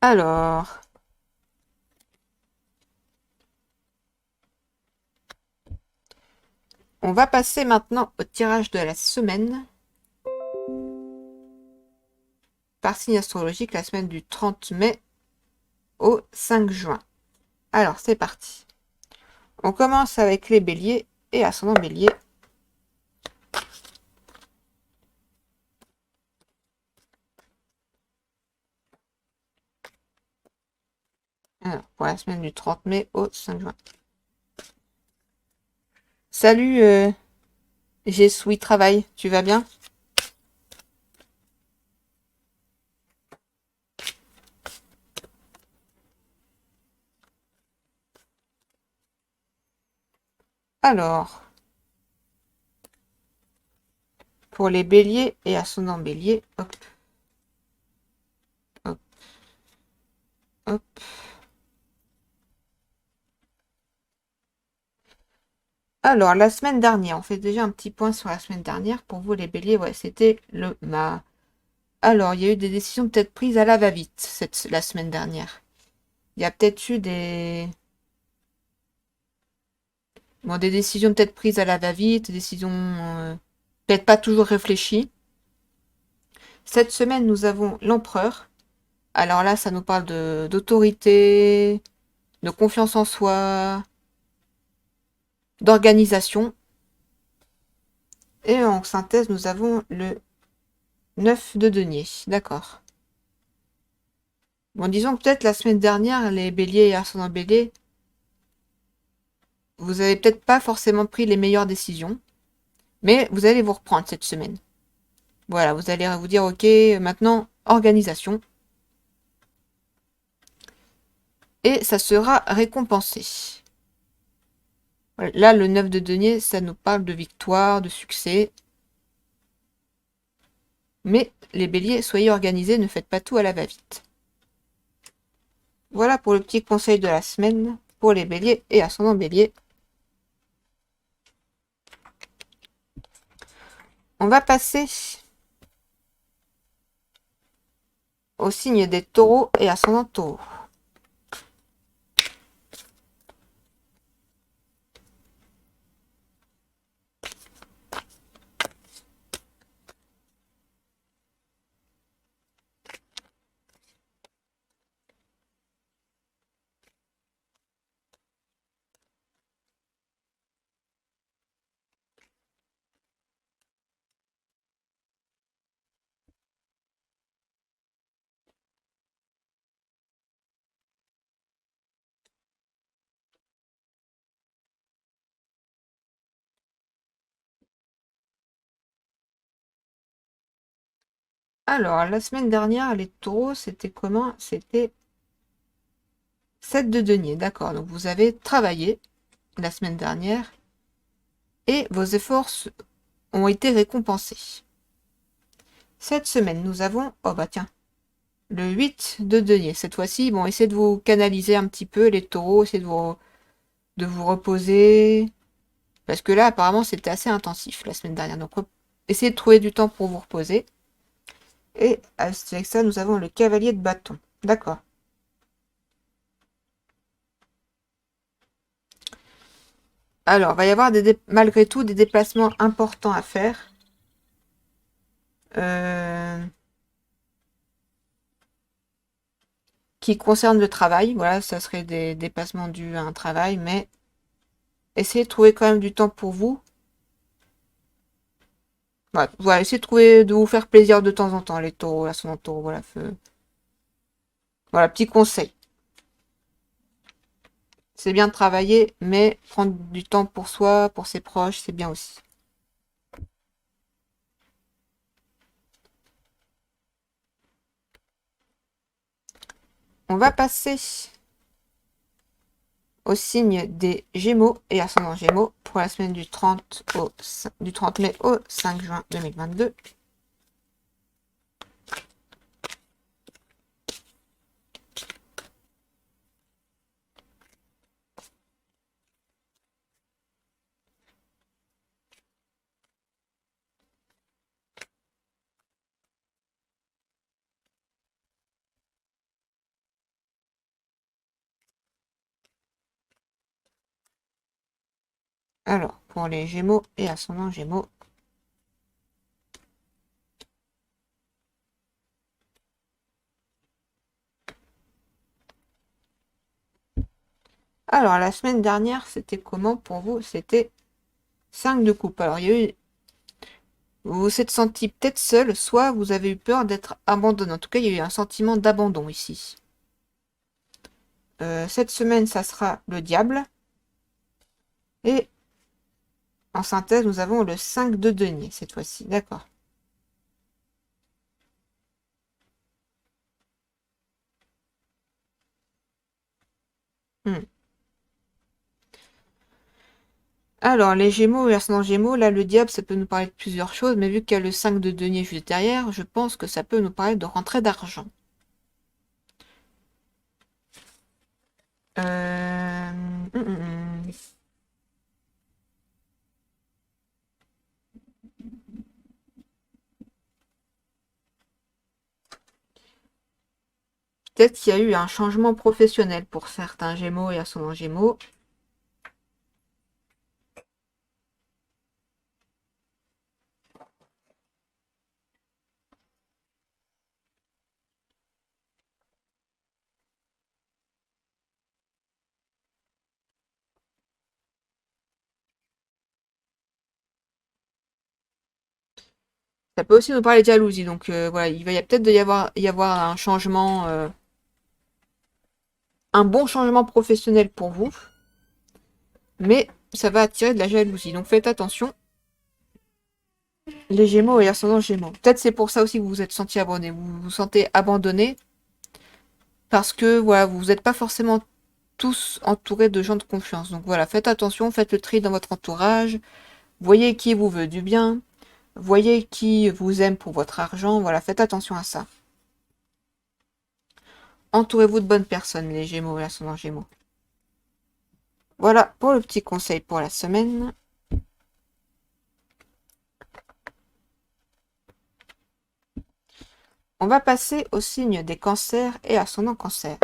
Alors, on va passer maintenant au tirage de la semaine. Par signe astrologique, la semaine du 30 mai au 5 juin. Alors, c'est parti. On commence avec les béliers et ascendant bélier. Alors, pour la semaine du 30 mai au 5 juin. Salut, j'ai Sweet Travail, tu vas bien? Alors, pour les béliers et ascendant bélier, hop, hop, hop. Alors, la semaine dernière, on fait déjà un petit point sur la semaine dernière. Pour vous, les béliers, ouais, c'était le ma. Alors, il y a eu des décisions peut-être prises à la va-vite la semaine dernière. Il y a peut-être eu des décisions peut-être prises à la va-vite, des décisions peut-être pas toujours réfléchies. Cette semaine, nous avons l'empereur. Alors là, ça nous parle d'autorité, de confiance en soi, d'organisation. Et en synthèse, nous avons le 9 de denier. D'accord. Bon, disons que peut-être la semaine dernière, les béliers et ascendant bélier, vous avez peut-être pas forcément pris les meilleures décisions, mais vous allez vous reprendre cette semaine. Voilà, vous allez vous dire, ok, maintenant, organisation. Et ça sera récompensé. Là, le 9 de denier, ça nous parle de victoire, de succès. Mais les béliers, soyez organisés, ne faites pas tout à la va-vite. Voilà pour le petit conseil de la semaine pour les béliers et ascendant bélier. On va passer au signe des taureaux et ascendant taureaux. Alors, la semaine dernière, les taureaux, c'était comment? C'était 7 de denier, d'accord. Donc, vous avez travaillé la semaine dernière et vos efforts ont été récompensés. Cette semaine, nous avons, oh bah tiens, le 8 de denier. Cette fois-ci, bon, essayez de vous canaliser un petit peu, les taureaux, essayez de vous reposer. Parce que là, apparemment, c'était assez intensif la semaine dernière. Donc, essayez de trouver du temps pour vous reposer. Et avec ça, nous avons le cavalier de bâton. D'accord. Alors, il va y avoir malgré tout des déplacements importants à faire. euh, qui concernent le travail. Voilà, ça serait des déplacements dus à un travail, mais essayez de trouver quand même du temps pour vous. Voilà, essayez de trouver, de vous faire plaisir de temps en temps, les taureaux, l'ascendant taureau, voilà. Voilà, petit conseil. C'est bien de travailler, mais prendre du temps pour soi, pour ses proches, c'est bien aussi. On va passer au signe des Gémeaux et ascendant Gémeaux pour la semaine du 30 mai au 5 juin 2022. Alors, pour les Gémeaux et ascendant Gémeaux. Alors, la semaine dernière, c'était comment pour vous? C'était 5 de coupe. Alors, il y a eu... Vous vous êtes senti peut-être seul, soit vous avez eu peur d'être abandonné. En tout cas, il y a eu un sentiment d'abandon ici. Cette semaine, ça sera le diable. Et en synthèse, nous avons le 5 de denier cette fois-ci. D'accord. Hmm. Alors, les Gémeaux et ascendant Gémeaux, là, le diable, ça peut nous parler de plusieurs choses, mais vu qu'il y a le 5 de denier juste derrière, je pense que ça peut nous parler de rentrée d'argent. Hum, hum, hum. Peut-être qu'il y a eu un changement professionnel pour certains Gémeaux et ascendant Gémeaux. Ça peut aussi nous parler de jalousie. Donc voilà, il va peut-être y avoir un changement, un bon changement professionnel pour vous, mais ça va attirer de la jalousie. Donc faites attention, les Gémeaux et ascendant Gémeaux. Peut-être c'est pour ça aussi que vous vous êtes senti abandonné. Vous vous sentez abandonné parce que voilà, vous n'êtes pas forcément tous entourés de gens de confiance. Donc voilà, faites attention, faites le tri dans votre entourage. Voyez qui vous veut du bien. Voyez qui vous aime pour votre argent. Voilà, faites attention à ça. Entourez-vous de bonnes personnes, les Gémeaux et ascendant Gémeaux. Voilà pour le petit conseil pour la semaine. On va passer au signe des cancers et ascendant cancer.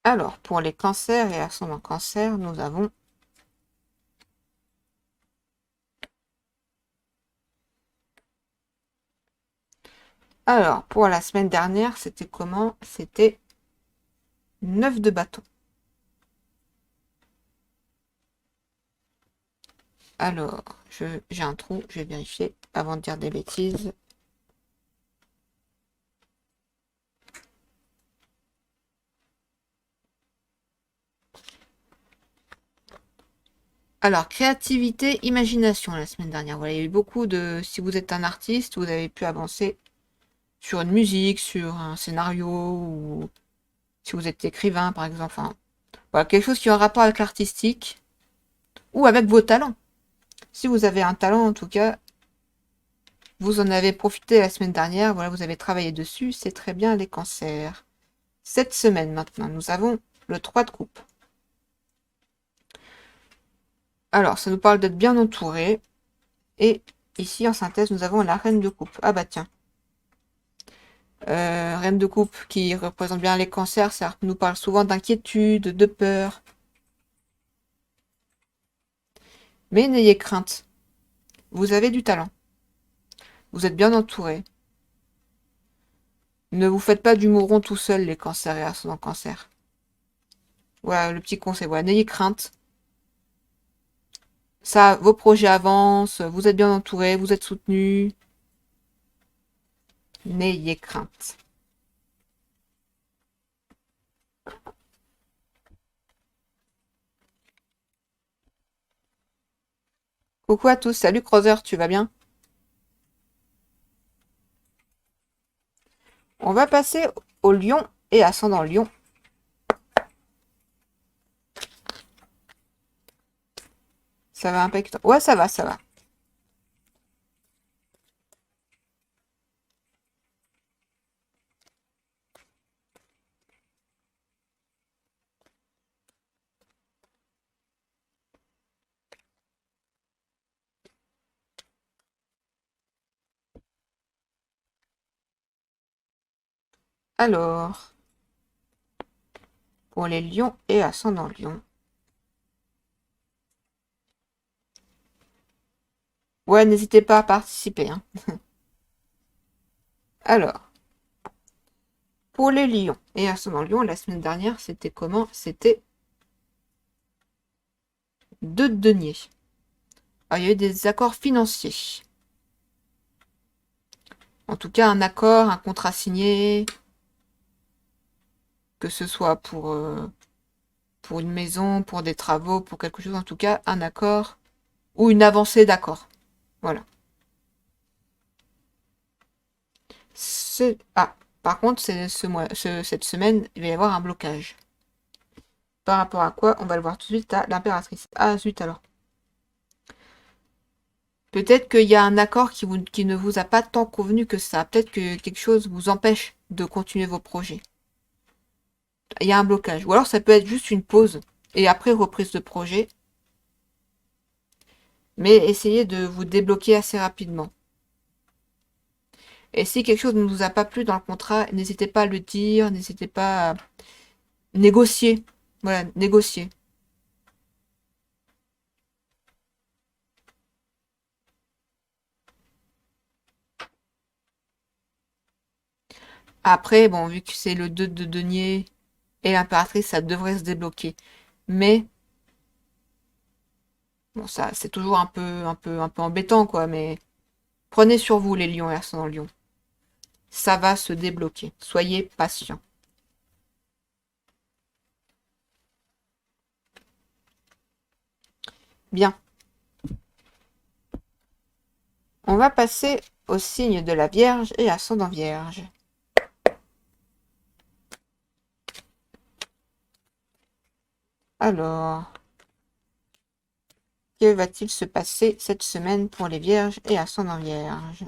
Alors, pour les cancers et ascendant cancer, nous avons alors, pour la semaine dernière, c'était comment? C'était 9 de bâton. Alors, j'ai un trou, je vais vérifier avant de dire des bêtises. Alors, créativité, imagination la semaine dernière. Voilà, il y a eu beaucoup de... Si vous êtes un artiste, vous avez pu avancer sur une musique, sur un scénario, ou si vous êtes écrivain, par exemple. Enfin, voilà, quelque chose qui a un rapport avec l'artistique, ou avec vos talents. Si vous avez un talent, en tout cas, vous en avez profité la semaine dernière, voilà, vous avez travaillé dessus, c'est très bien les cancers. Cette semaine maintenant, nous avons le 3 de coupe. Alors, ça nous parle d'être bien entouré. Et ici, en synthèse, nous avons la reine de coupe. Ah bah tiens. Reine de coupe qui représente bien les cancers, ça nous parle souvent d'inquiétude, de peur. Mais n'ayez crainte. Vous avez du talent. Vous êtes bien entouré. Ne vous faites pas du mouron tout seul, les cancers et ascendant cancer. Voilà, le petit conseil. Voilà, n'ayez crainte. Ça, vos projets avancent, vous êtes bien entouré, vous êtes soutenu. N'ayez crainte. Coucou à tous, salut Creuser, tu vas bien? On va passer au lion et ascendant lion. Ça va impacter. Ouais, ça va, ça va. Alors, pour les lions et ascendant lion. Ouais, n'hésitez pas à participer, hein. Alors, pour les lions et ascendant lion, la semaine dernière, c'était comment? C'était 2 de denier. Alors, il y a eu des accords financiers. En tout cas, un accord, un contrat signé, que ce soit pour une maison, pour des travaux, pour quelque chose, en tout cas, un accord ou une avancée d'accord. Voilà. Ah, par contre, cette semaine, il va y avoir un blocage. Par rapport à quoi? On va le voir tout de suite à l'impératrice. Ah, zut alors. Peut-être qu'il y a un accord qui ne vous a pas tant convenu que ça. Peut-être que quelque chose vous empêche de continuer vos projets. Il y a un blocage. Ou alors ça peut être juste une pause et après reprise de projet. Mais essayez de vous débloquer assez rapidement. Et si quelque chose ne vous a pas plu dans le contrat, n'hésitez pas à le dire, n'hésitez pas à négocier. Voilà, négocier. Après, bon, vu que c'est le 2 de denier et l'impératrice, ça devrait se débloquer. Mais, bon, ça, c'est toujours un peu embêtant, quoi. Mais prenez sur vous les lions et ascendant lion. Ça va se débloquer. Soyez patient. Bien. On va passer au signe de la Vierge et ascendant Vierge. Alors, que va-t-il se passer cette semaine pour les Vierges et ascendant Vierge?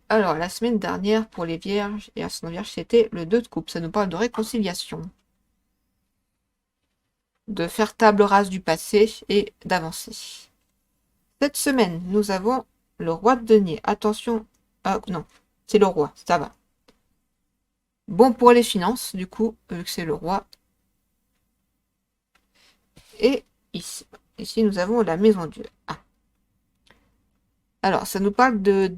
Alors, la semaine dernière, pour les Vierges et ascendant Vierge, c'était le 2 de coupe. Ça nous parle de réconciliation, de faire table rase du passé et d'avancer. Cette semaine, nous avons le roi de denier. Attention, ah non, c'est le roi, ça va. Bon pour les finances, du coup, vu que c'est le roi. Et ici nous avons la maison Dieu. Ah. Alors, ça nous parle de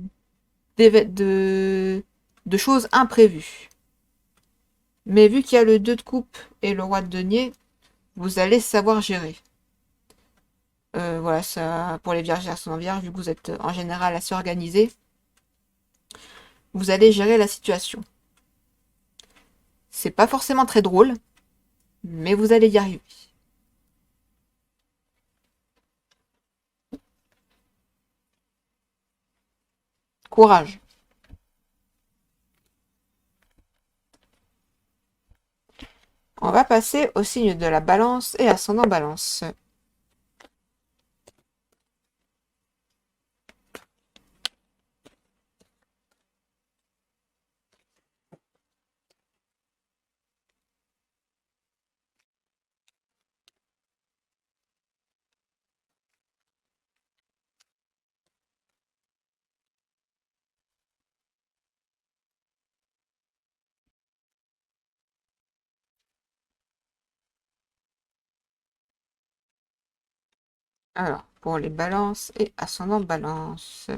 choses imprévues. Mais vu qu'il y a le 2 de coupe et le roi de denier, vous allez savoir gérer. Voilà, ça, pour les vierges et ascendants vierges, vu que vous êtes en général assez organisés, vous allez gérer la situation. C'est pas forcément très drôle, mais vous allez y arriver. Courage. On va passer au signe de la balance et ascendant balance. Alors, pour les balances et ascendant balance.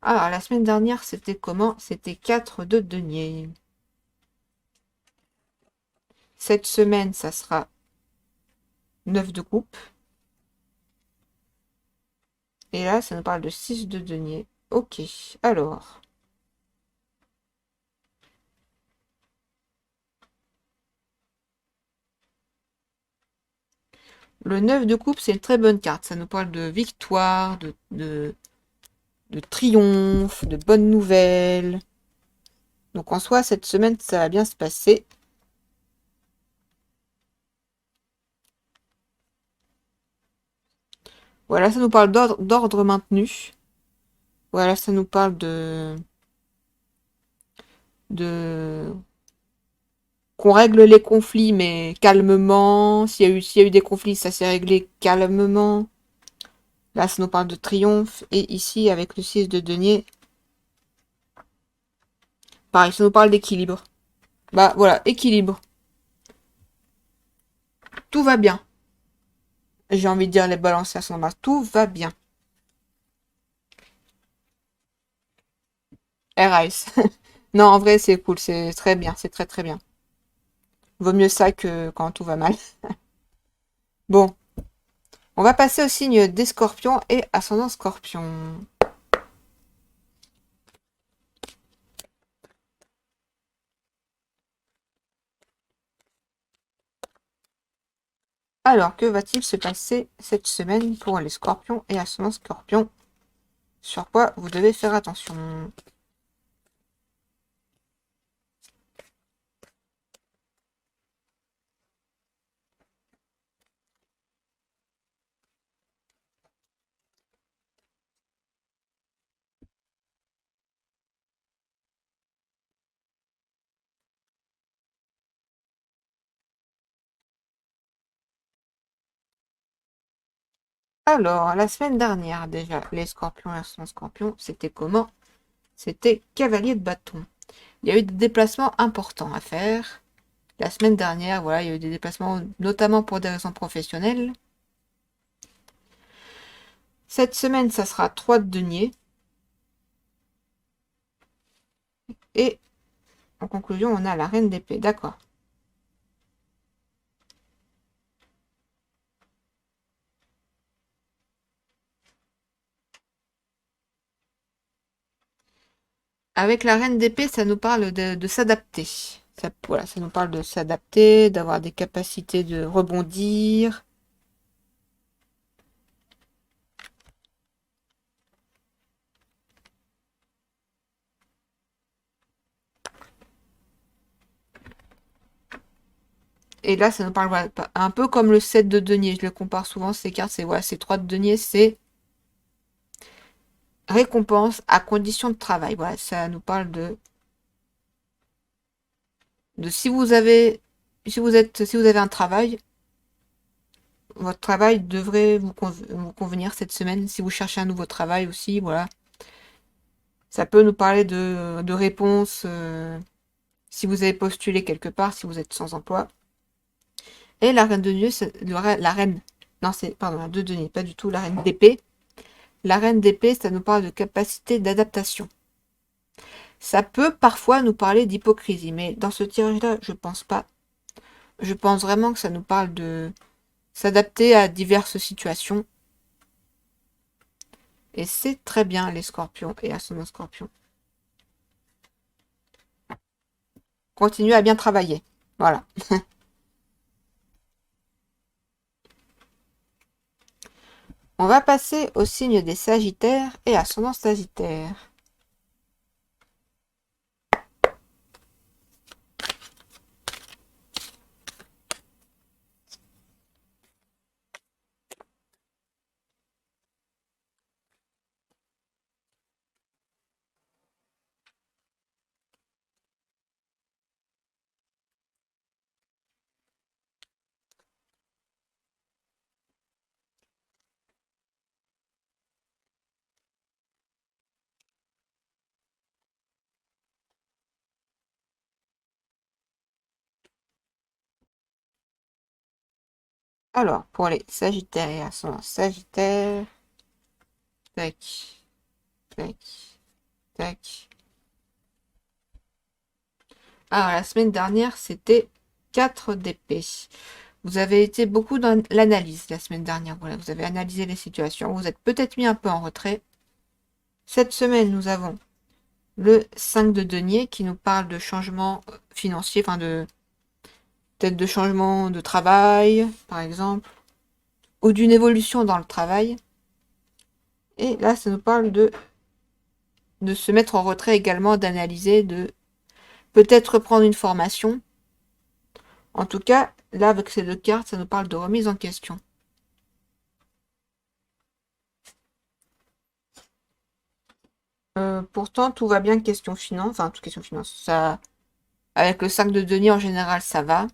Alors, la semaine dernière, c'était comment? C'était 4 de denier. Cette semaine, ça sera 9 de coupe. Et là, ça nous parle de 6 de denier. Ok, alors. Le 9 de coupe, c'est une très bonne carte. Ça nous parle de victoire, de triomphe, de bonnes nouvelles. Donc en soi, cette semaine, ça va bien se passer. Voilà, ça nous parle d'ordre maintenu. Voilà, ça nous parle de qu'on règle les conflits, mais calmement. S'il y a eu des conflits, ça s'est réglé calmement. Là, ça nous parle de triomphe. Et ici, avec le 6 de denier, pareil, ça nous parle d'équilibre. Bah voilà, équilibre. Tout va bien. J'ai envie de dire les balances à son bas. Tout va bien. R.I.S. Non, en vrai, c'est cool. C'est très bien. C'est très très bien. Vaut mieux ça que quand tout va mal. Bon, on va passer au signe des scorpions et ascendant scorpion. Alors, que va-t-il se passer cette semaine pour les scorpions et ascendant scorpion? Sur quoi vous devez faire attention? Alors, la semaine dernière, déjà, les scorpions et ascendant scorpion, c'était comment? C'était cavalier de bâton. Il y a eu des déplacements importants à faire. La semaine dernière, voilà, il y a eu des déplacements, notamment pour des raisons professionnelles. Cette semaine, ça sera 3 de denier. Et en conclusion, on a la reine d'épée. D'accord. Avec la reine d'épée, ça nous parle de s'adapter. Voilà, ça nous parle de s'adapter, d'avoir des capacités de rebondir. Et là, ça nous parle voilà, un peu comme le 7 de denier. Je le compare souvent, ces cartes, c'est voilà, ces 3 de denier, c'est récompense à condition de travail. Voilà, ça nous parle de si vous avez un travail, votre travail devrait vous convenir cette semaine. Si vous cherchez un nouveau travail aussi, voilà. Ça peut nous parler de réponses si vous avez postulé quelque part, si vous êtes sans emploi. Et la reine de denier, la reine, non, c'est, pardon, la de denier, pas du tout, la reine d'épée. La reine d'épée, ça nous parle de capacité d'adaptation. Ça peut parfois nous parler d'hypocrisie, mais dans ce tirage-là, je pense pas. Je pense vraiment que ça nous parle de s'adapter à diverses situations. Et c'est très bien les scorpions et ascendant scorpion. Continuez à bien travailler. Voilà. On va passer au signe des sagittaires et ascendant sagittaire. Alors, pour les sagittaires et ascendant sagittaire, tac, tac, tac. Alors, la semaine dernière, c'était 4 d'épée. Vous avez été beaucoup dans l'analyse la semaine dernière. Voilà, vous avez analysé les situations. Vous êtes peut-être mis un peu en retrait. Cette semaine, nous avons le 5 de denier qui nous parle de changement financier, enfin de peut-être de changement de travail, par exemple, ou d'une évolution dans le travail. Et là, ça nous parle de se mettre en retrait également, d'analyser, de peut-être reprendre une formation. En tout cas, là, avec ces deux cartes, ça nous parle de remise en question. Pourtant, tout va bien question finance, enfin, toute question finance. Ça, avec le 5 de denier, en général, ça va.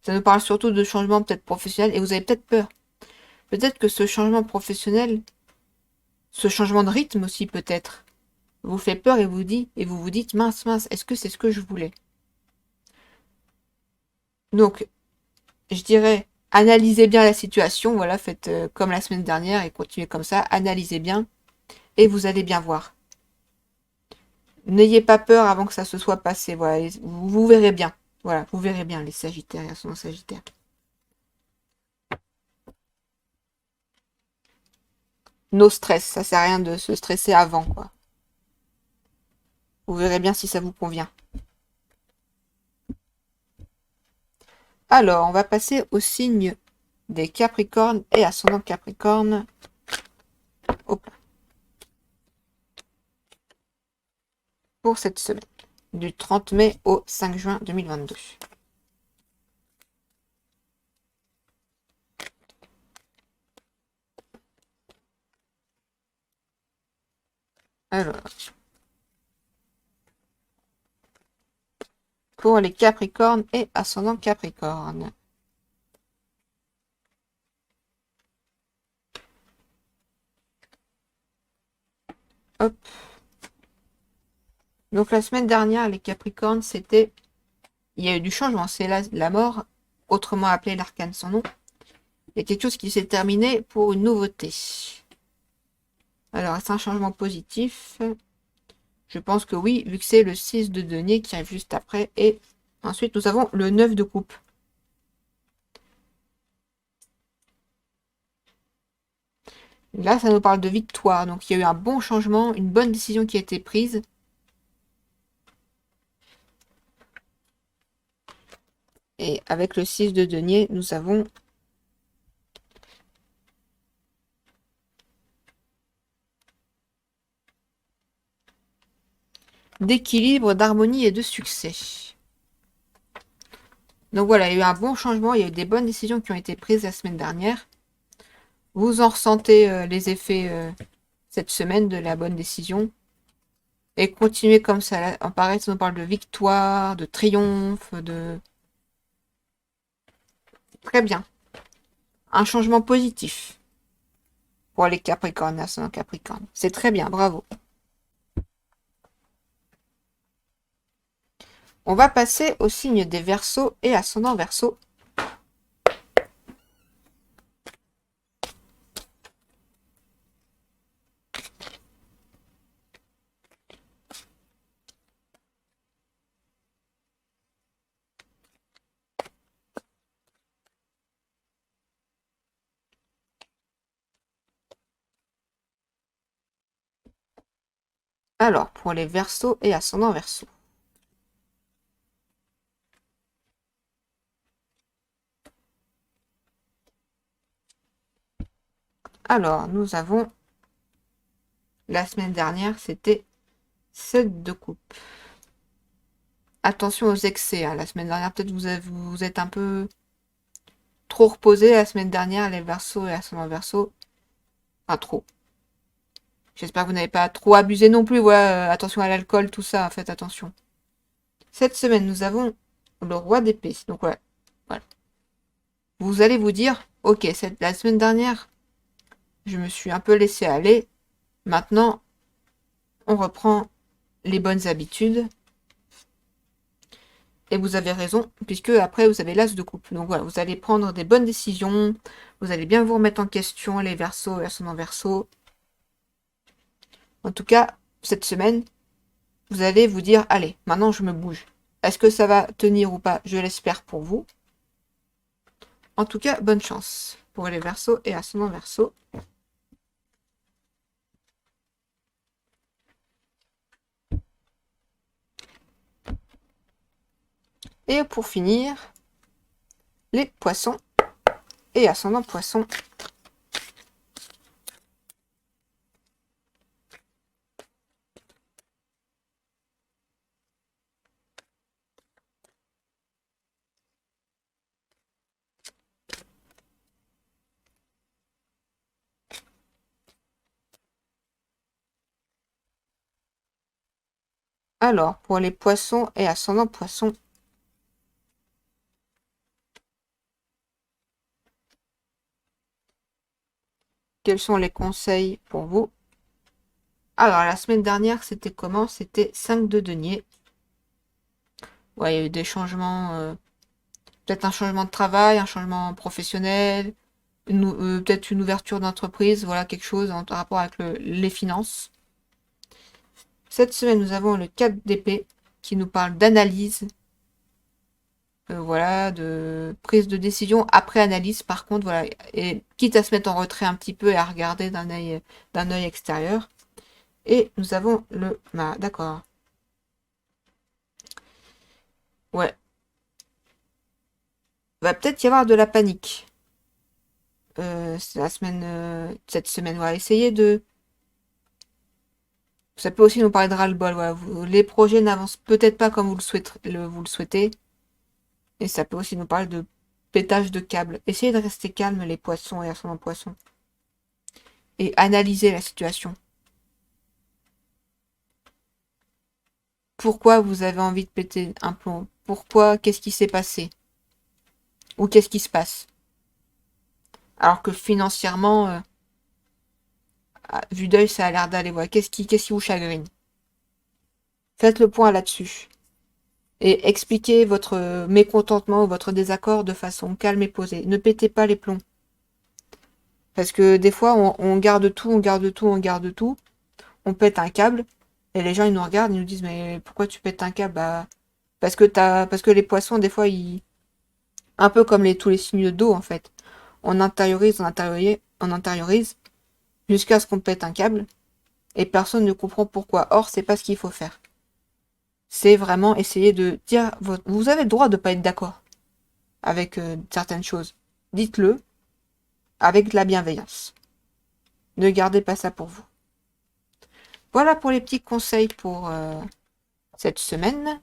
Ça nous parle surtout de changement peut-être professionnel, et vous avez peut-être peur. Peut-être que ce changement professionnel, ce changement de rythme aussi, peut-être, vous fait peur et vous vous dites, mince, mince, est-ce que c'est ce que je voulais? Donc, je dirais, analysez bien la situation, voilà, faites comme la semaine dernière et continuez comme ça, analysez bien, et vous allez bien voir. N'ayez pas peur avant que ça se soit passé, voilà, vous verrez bien. Voilà, vous verrez bien les Sagittaires et son Sagittaire. No stress, ça sert à rien de se stresser avant, quoi. Vous verrez bien si ça vous convient. Alors, on va passer au signe des Capricornes et ascendant Capricorne. Hop là. Pour cette semaine, du 30 mai au 5 juin 2022. Alors, pour les Capricornes et ascendant Capricorne. Hop. Donc la semaine dernière, les Capricornes, c'était... Il y a eu du changement, c'est la mort, autrement appelée l'arcane sans nom. Il y a quelque chose qui s'est terminé pour une nouveauté. Alors, c'est un changement positif. Je pense que oui, vu que c'est le 6 de denier qui arrive juste après. Et ensuite, nous avons le 9 de coupe. Là, ça nous parle de victoire. Donc, il y a eu un bon changement, une bonne décision qui a été prise. Et avec le 6 de denier, nous avons d'équilibre, d'harmonie et de succès. Donc voilà, il y a eu un bon changement, il y a eu des bonnes décisions qui ont été prises la semaine dernière. Vous en ressentez les effets cette semaine de la bonne décision. Et continuez comme ça. Là, en pareil, ça nous parle de victoire, de triomphe, de... Très bien. Un changement positif pour les Capricornes, ascendant Capricorne. C'est très bien, bravo. On va passer au signe des Verseaux et ascendant Verseau. Alors, pour les Verseaux et ascendant Verseau. Alors, nous avons... La semaine dernière, c'était 7 de coupe. Attention aux excès. Hein. La semaine dernière, peut-être vous êtes un peu trop reposé. La semaine dernière, les Verseaux et ascendant Verseau. Enfin, trop. J'espère que vous n'avez pas trop abusé non plus. Voilà, attention à l'alcool, tout ça. Faites attention. Cette semaine, nous avons le roi d'épée. Donc, ouais. Voilà. Vous allez vous dire, ok, la semaine dernière, je me suis un peu laissé aller. Maintenant, on reprend les bonnes habitudes. Et vous avez raison, puisque après, vous avez l'as de coupe. Donc voilà, vous allez prendre des bonnes décisions. Vous allez bien vous remettre en question, les Verseaux et ascendant Verseau. En tout cas, cette semaine, vous allez vous dire, allez, maintenant je me bouge. Est-ce que ça va tenir ou pas? Je l'espère pour vous. En tout cas, bonne chance pour les Verseaux et ascendant Verseau. Et pour finir, les Poissons et ascendant Poissons. Alors, pour les Poissons et ascendant Poissons, quels sont les conseils pour vous? Alors, la semaine dernière, c'était comment? C'était 5 de denier. Ouais, il y a eu des changements, peut-être un changement de travail, un changement professionnel, peut-être une ouverture d'entreprise, voilà, quelque chose en rapport avec les finances. Cette semaine, nous avons le 4 d'épée qui nous parle d'analyse, voilà, de prise de décision après analyse, par contre, voilà, et quitte à se mettre en retrait un petit peu et à regarder d'un œil extérieur. Et nous avons le d'accord. Ouais. Va peut-être y avoir de la panique. C'est la semaine, cette semaine, voilà, essayez de. Ça peut aussi nous parler de ras-le-bol, voilà. Les projets n'avancent peut-être pas comme vous le souhaitez. Et ça peut aussi nous parler de pétage de câbles. Essayez de rester calme, les poissons et ascendant poissons. Et analysez la situation. Pourquoi vous avez envie de péter un plomb? Pourquoi? Qu'est-ce qui s'est passé? Ou qu'est-ce qui se passe? Alors que financièrement, à vue d'œil, ça a l'air d'aller. Voilà. Qu'est-ce qui vous chagrine? Faites le point là-dessus. Et expliquez votre mécontentement ou votre désaccord de façon calme et posée. Ne pétez pas les plombs. Parce que des fois, on garde tout, on garde tout, on garde tout. On pète un câble. Et les gens, ils nous regardent, ils nous disent, mais pourquoi tu pètes un câble? Bah, parce que les poissons, des fois, un peu comme tous les signes d'eau, en fait. On intériorise, jusqu'à ce qu'on pète un câble. Et personne ne comprend pourquoi. Or, c'est pas ce qu'il faut faire. C'est vraiment essayer de dire, vous avez le droit de pas être d'accord avec certaines choses. Dites-le avec de la bienveillance. Ne gardez pas ça pour vous. Voilà pour les petits conseils pour cette semaine.